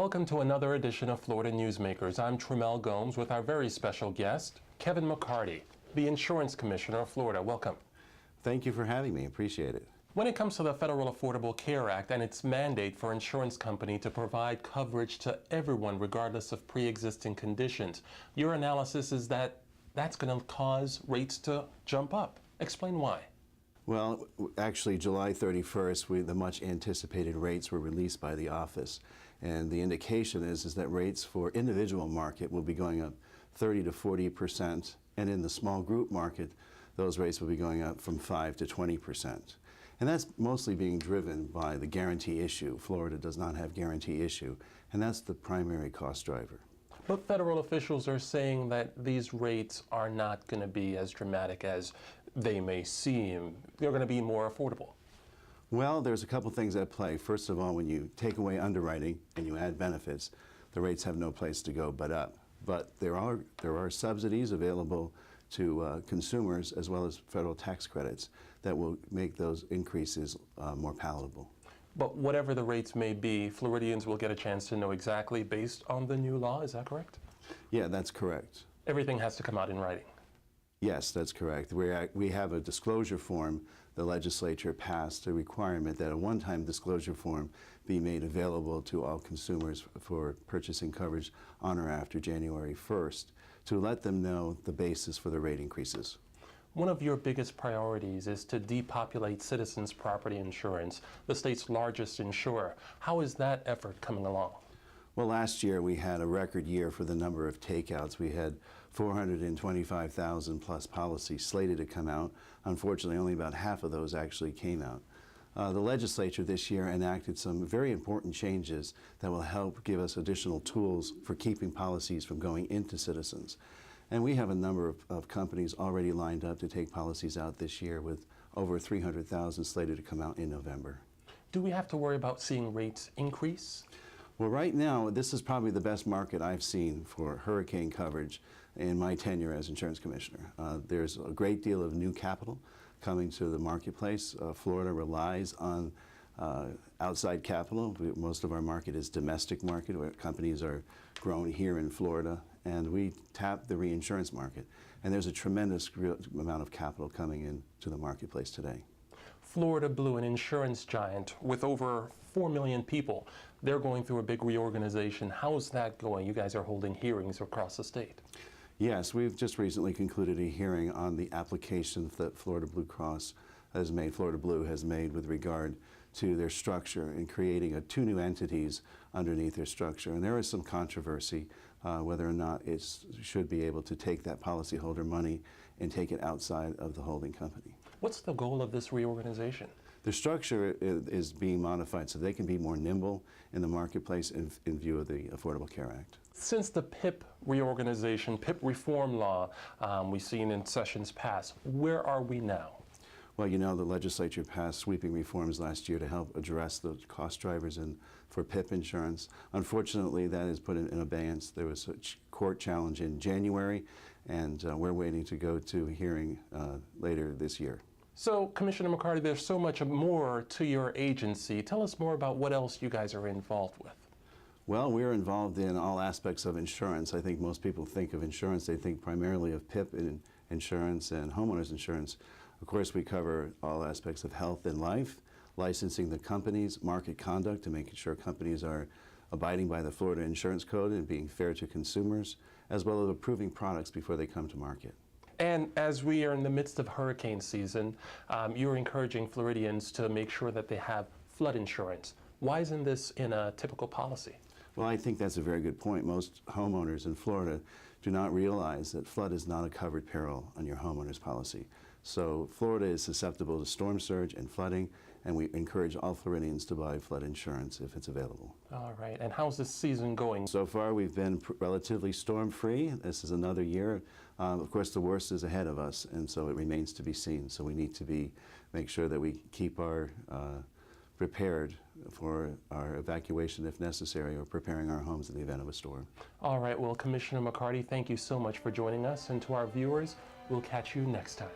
Welcome to another edition of Florida Newsmakers. I'm Trimmel Gomes with our very special guest, Kevin McCarty, the Insurance Commissioner of Florida. Welcome. Thank you for having me. Appreciate it. When it comes to the Federal Affordable Care Act and its mandate for insurance companies to provide coverage to everyone regardless of pre-existing conditions, your analysis is that that's going to cause rates to jump up. Explain why. Well, actually, July 31st, the much anticipated rates were released by the office. And the indication is that rates for individual market will be going up 30 to 40%. And in the small group market, those rates will be going up from 5 to 20%. And that's mostly being driven by the guarantee issue. Florida does not have guarantee issue, and that's the primary cost driver. But federal officials are saying that these rates are not going to be as dramatic as they may seem. They're going to be more affordable. Well, there's a couple things at play. First of all, when you take away underwriting and you add benefits, the rates have no place to go but up. But there are subsidies available to consumers as well as federal tax credits that will make those increases more palatable. But whatever the rates may be, Floridians will get a chance to know exactly based on the new law. Is that correct? Yeah, that's correct. Everything has to come out in writing. Yes, that's correct. We have a disclosure form. The legislature passed a requirement that a one-time disclosure form be made available to all consumers for purchasing coverage on or after January 1st to let them know the basis for the rate increases. One of your biggest priorities is to depopulate Citizens Property Insurance, the state's largest insurer. How is that effort coming along? Well, last year we had a record year for the number of takeouts. We had 425,000 plus policies slated to come out. Unfortunately, only about half of those actually came out. The legislature this year enacted some very important changes that will help give us additional tools for keeping policies from going into Citizens. And we have a number of companies already lined up to take policies out this year with over 300,000 slated to come out in November. Do we have to worry about seeing rates increase? Well, right now, this is probably the best market I've seen for hurricane coverage in my tenure as Insurance Commissioner. There's a great deal of new capital coming to the marketplace. Florida relies on outside capital. Most of our market is domestic market, where companies are grown here in Florida, and we tap the reinsurance market. And there's a tremendous amount of capital coming into the marketplace today. Florida Blue, an insurance giant with over 4 million people, they're going through a big reorganization. How's that going? You guys are holding hearings across the state. Yes, we've just recently concluded a hearing on the applications that Florida Blue has made with regard to their structure and creating two new entities underneath their structure. And there is some controversy whether or not it should be able to take that policyholder money and take it outside of the holding company. What's the goal of this reorganization? The structure is being modified so they can be more nimble in the marketplace in view of the Affordable Care Act. Since the PIP reorganization, PIP reform law we've seen in sessions past, where are we now? Well, you know, the legislature passed sweeping reforms last year to help address the cost drivers for PIP insurance. Unfortunately, that is put in abeyance. There was a court challenge in January, and we're waiting to go to a hearing later this year. So, Commissioner McCarty, there's so much more to your agency. Tell us more about what else you guys are involved with. Well, we're involved in all aspects of insurance. I think most people think of insurance, they think primarily of PIP insurance and homeowners insurance. Of course, we cover all aspects of health and life, licensing the companies, market conduct to making sure companies are abiding by the Florida Insurance Code and being fair to consumers, as well as approving products before they come to market. And as we are in the midst of hurricane season, you're encouraging Floridians to make sure that they have flood insurance. Why isn't this in a typical policy? Well, I think that's a very good point. Most homeowners in Florida do not realize that flood is not a covered peril on your homeowner's policy. So Florida is susceptible to storm surge and flooding, and we encourage all Floridians to buy flood insurance if it's available. All right. And how's this season going? So far, we've been relatively storm-free. This is another year. Of course, the worst is ahead of us, and so it remains to be seen. So we need to make sure that we keep our prepared for our evacuation if necessary, or preparing our homes in the event of a storm. All right. Well, Commissioner McCarty, thank you so much for joining us. And to our viewers, we'll catch you next time.